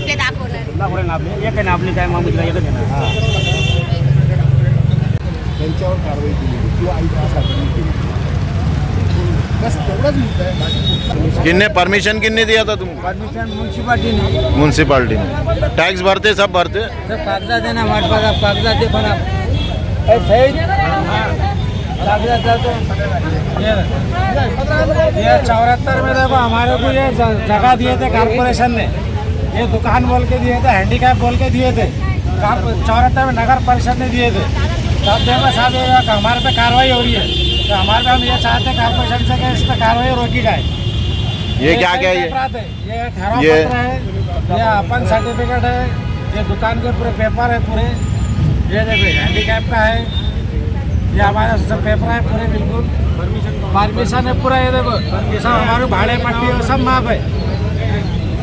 कुठले दाखवणार दाखवले ना आपले एक आहे ना आपली काय मामूलीला एकच आहे ना त्यांच्यावर कारवाई केली किंवा बस तेवढाच मुद्दा आहे। किन्ने परमिशन किन्ने दिया था तुमको? परमिशन म्युन्सिपालिटी ने म्युनिसिपालिटी ने। टैक्स भरते सब भरते? सब कागजात है ना हमारे पास, आप कागजात दे बना ये 74 में देखो हमारे को ये जगह दिए थे कारपोरेशन ने, ये दुकान बोल के दिए थे, हैंडीकैप बोल के दिए थे 74 में नगर परिषद ने दिए थे। तब देखो साहब ये हमारे पे कार्रवाई हो रही है, तो हमारे पे हम ये चाहते हैं कारपोरेशन से कि इस पर कार्रवाई रोकी जाए। ये क्या क्या ये ठहराव पत्र है, ये अपन सर्टिफिकेट है, ये दुकान के पूरे पेपर है पूरे, ये देखो हैंडीकैप का है, ये हमारे सब पेपर है पूरे बिल्कुल, परमिशन है पूरा, ये देखो ये सब हमारे भाड़े पट्टी है सब माफ है,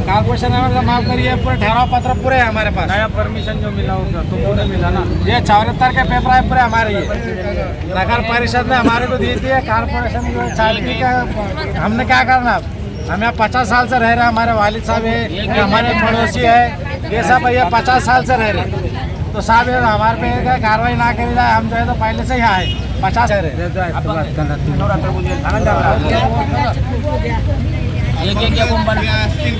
कारपोरेशन हमारे माफ करिए, पूरे ठहराव पत्र पूरे है हमारे पास। नया परमिशन जो मिला होगा तो पूरे मिला ना, ये 74 के पेपर है पूरे हमारे, ये नगर परिषद ने हमारे को दी थी, कारपोरेशन जो चालकी का हमने क्या करना अब, हम यहाँ 50 साल से रह रहे हैं, हमारे वालिद साहब है, हमारे पड़ोसी है, ये सब ये 50 साल से रह रहे हैं, तो साहब ये हमारे पे कार्रवाई ना करी जाए, हम जो है तो पहले से यहाँ है 50 रह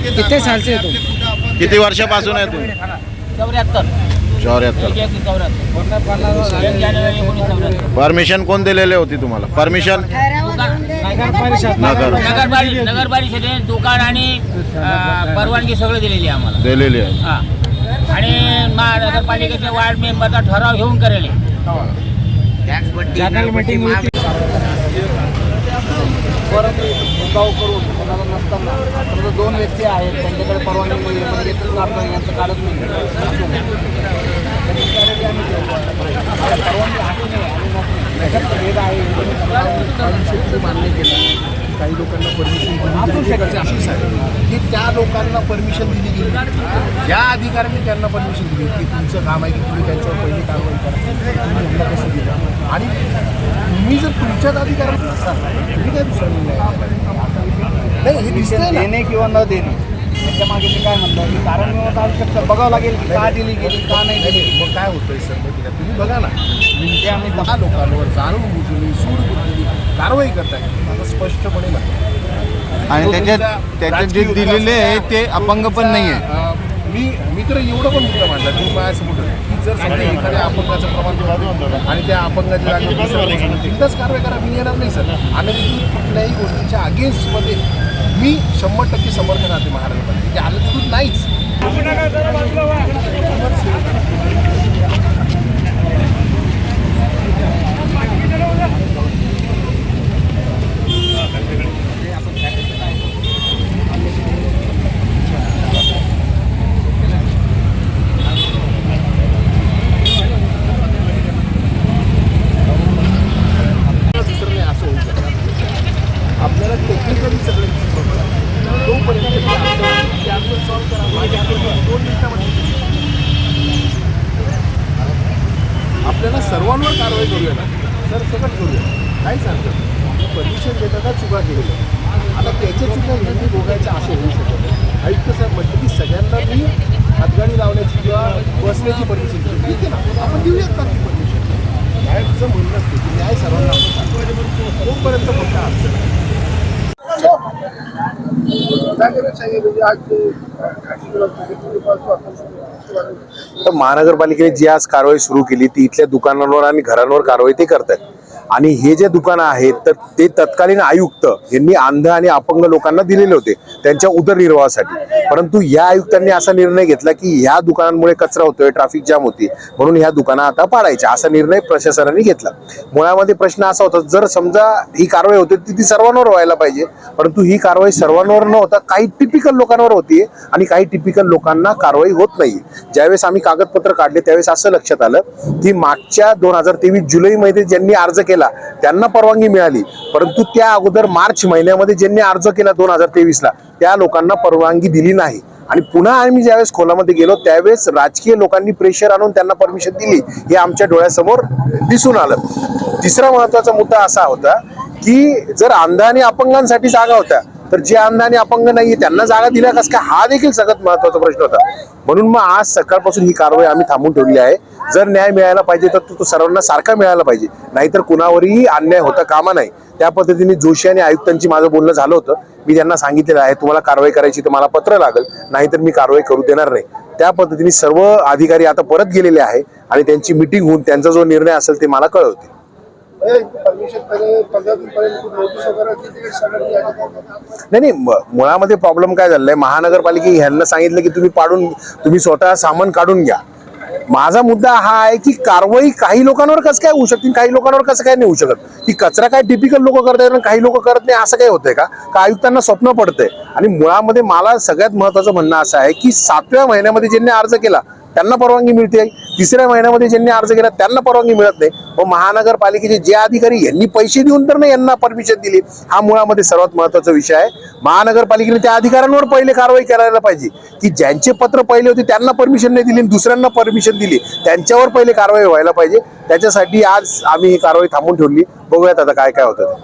कितने साल से तुम? किती वर्षापासून आहे तुम्ही? 74. परमिशन कोण दिलेले होती तुम्हाला? परमिशन नगर परिषदेने दुकान आणि परवानगी सगळं दिलेली आहे आम्हाला, दिलेली आहे. हा, आणि महानगरपालिकेचे वार्ड मेंबरचा ठराव घेऊन करेल. जनरल मीटिंग होती मुद्दाव करून कोणाला नसताना आता 2 व्यक्ती आहेत त्यांच्याकडे परवानगी मिळेल पण येतच नाही, यांचं काढत नाही, परवानगी आहे भेद आहे मान्य केलं. काही लोकांना परमिशन अशीच आहे की त्या लोकांना परमिशन दिली गेली, ज्या अधिकाऱ्यांनी त्यांना परमिशन दिली की तुमचं काम आहे की तुम्ही त्यांच्यावर पहिली कारवाई करा, तुम्ही ह्यांना कसं दिलं, आणि तुम्ही जर तुमच्याच अधिकाऱ्यांना नसाल तुम्ही काय दुसरा निर्णय नाही, हे दिसतंय देणे किंवा न देणे त्याच्या मागे मी काय म्हणतो की कारण आवश्यकता बघावं लागेल की का दिली गेली का नाही दिली. मग काय होतंय सर तुम्ही बघा ना, म्हणजे आम्ही 10 लोकांवर जाणून बुजवली सूड बुजवली कारवाई करताय, आता स्पष्टपणे लागतं. आणि त्याच्यात जे दिलेले आहे ते अपंग पण नाही आहे. मी तर एवढं पण मुद्दा मांडला जो माझ्यासमोर की जर समजा एखाद्या अपंगाचं प्रमाण आणि त्या अपंगाच्या जागी तिथंच कारवाई करा, मी येणार नाही सर. आणि कुठल्याही गोष्टीच्या अगेन्स्टमध्ये मी 100% समर्थन आहे महाराष्ट्रामध्ये, की आलं तिथून नाहीच. आपल्याला टेक्निकली सगळं तोपर्यंत सॉल्व्ह करा 2 मिनिटामध्ये आपल्याला सर्वांवर कारवाई करूया ना सर, सकट करूया, काही सांगतात परमिशन देताना चुका केलेल्या, आता त्याच्या चुका यांनी भोगायच्या असे होऊ शकत. आयुक्त साहेब म्हटलं की सगळ्यांना मी हातगाडी लावण्याची किंवा बसण्याची परमिशन दिली, ठीक आहे ना, आपण देऊयात का ती परमिशन. न्यायाचं म्हणणं असते की न्याय सर्वांना तोपर्यंत मोठा अडचण. तर महानगरपालिकेने जी आज कारवाई सुरू केली ती इथल्या दुकानांवर आणि घरांवर कारवाई ते करतात. आणि हे जे दुकानं आहेत तर ते तत्कालीन आयुक्त यांनी अंध आणि अपंग लोकांना दिलेले होते त्यांच्या उदरनिर्वाहासाठी, परंतु या आयुक्तांनी असा निर्णय घेतला की ह्या दुकानांमुळे कचरा होतोय, ट्रॅफिक जाम होती, म्हणून ह्या दुकानं आता पाडायच्या, असा निर्णय प्रशासनाने घेतला. मुळामध्ये प्रश्न असा होता, जर समजा ही कारवाई होती ती सर्वांवर व्हायला पाहिजे, परंतु ही कारवाई सर्वांवर न होता काही टिपिकल लोकांवर होतीये आणि काही टिपिकल लोकांना कारवाई होत नाही. ज्यावेळेस आम्ही कागदपत्र काढले त्यावेळेस असं लक्षात आलं की मागच्या 2023 जुलैमध्ये ज्यांनी अर्ज केला त्यांना परवानगी मिळाली, परंतु त्या अगोदर मार्च महिन्यामध्ये ज्यांनी अर्ज केला 2023 ला त्या लोकांना परवानगी दिली नाही. आणि पुन्हा आम्ही ज्यावेळेस खोलामध्ये गेलो त्यावेळेस राजकीय लोकांनी प्रेशर आणून त्यांना परमिशन दिली, हे आमच्या डोळ्यासमोर दिसून आलं. तिसरा महत्वाचा मुद्दा असा होता की जर अंध आणि अपंगांसाठी जागा होत्या तर जे अंध आणि अपंग नाहीये त्यांना जागा दिल्या कस काय, हा देखील सगळ्यात महत्वाचा प्रश्न होता. म्हणून मग आज सकाळपासून ही कारवाई आम्ही थांबून ठेवली आहे. जर न्याय मिळायला पाहिजे तर तो सर्वांना सारखा मिळायला पाहिजे, नाहीतर कुणावरही अन्याय होता कामा नाही. त्या पद्धतीने जोशी आणि आयुक्तांची माझं बोलणं झालं होतं. मी त्यांना सांगितलेलं आहे, तुम्हाला कारवाई करायची तर मला पत्र लागेल, नाहीतर मी कारवाई करू देणार नाही. त्या पद्धतीने सर्व अधिकारी आता परत गेलेले आहे आणि त्यांची मिटिंग होऊन त्यांचा जो निर्णय असेल ते मला कळवतील. नाही, मुळामध्ये प्रॉब्लेम काय झालाय, महानगरपालिके ह्यांना सांगितलं की तुम्ही स्वतः सामान काढून घ्या. माझा मुद्दा हा आहे की कारवाई काही लोकांवर कसं काय होऊ शकते, काही लोकांवर कसं काय नाही होऊ शकत. की कचरा काय टिपिकल लोक करतात, काही लोक करत नाही, असं काय होतंय का आयुक्तांना स्वप्न पडतंय. आणि मुळामध्ये मला सगळ्यात महत्वाचं म्हणणं असं आहे की 7व्या महिन्यामध्ये ज्यांनी अर्ज केला त्यांना परवानगी मिळते, 3ऱ्या महिन्यामध्ये ज्यांनी अर्ज केला त्यांना परवानगी मिळत नाही. व महानगरपालिकेचे जे अधिकारी यांनी पैसे देऊन तर नाही यांना परमिशन दिली, हा मुळामध्ये सर्वात महत्वाचा विषय आहे. महानगरपालिकेने त्या अधिकाऱ्यांवर पहिले कारवाई करायला पाहिजे की ज्यांचे पत्र पहिले होते त्यांना परमिशन नाही दिली, दुसऱ्यांना परमिशन दिली, त्यांच्यावर पहिले कारवाई व्हायला पाहिजे. त्याच्यासाठी आज आम्ही ही कारवाई थांबून ठेवली. बघूयात आता काय काय होतं.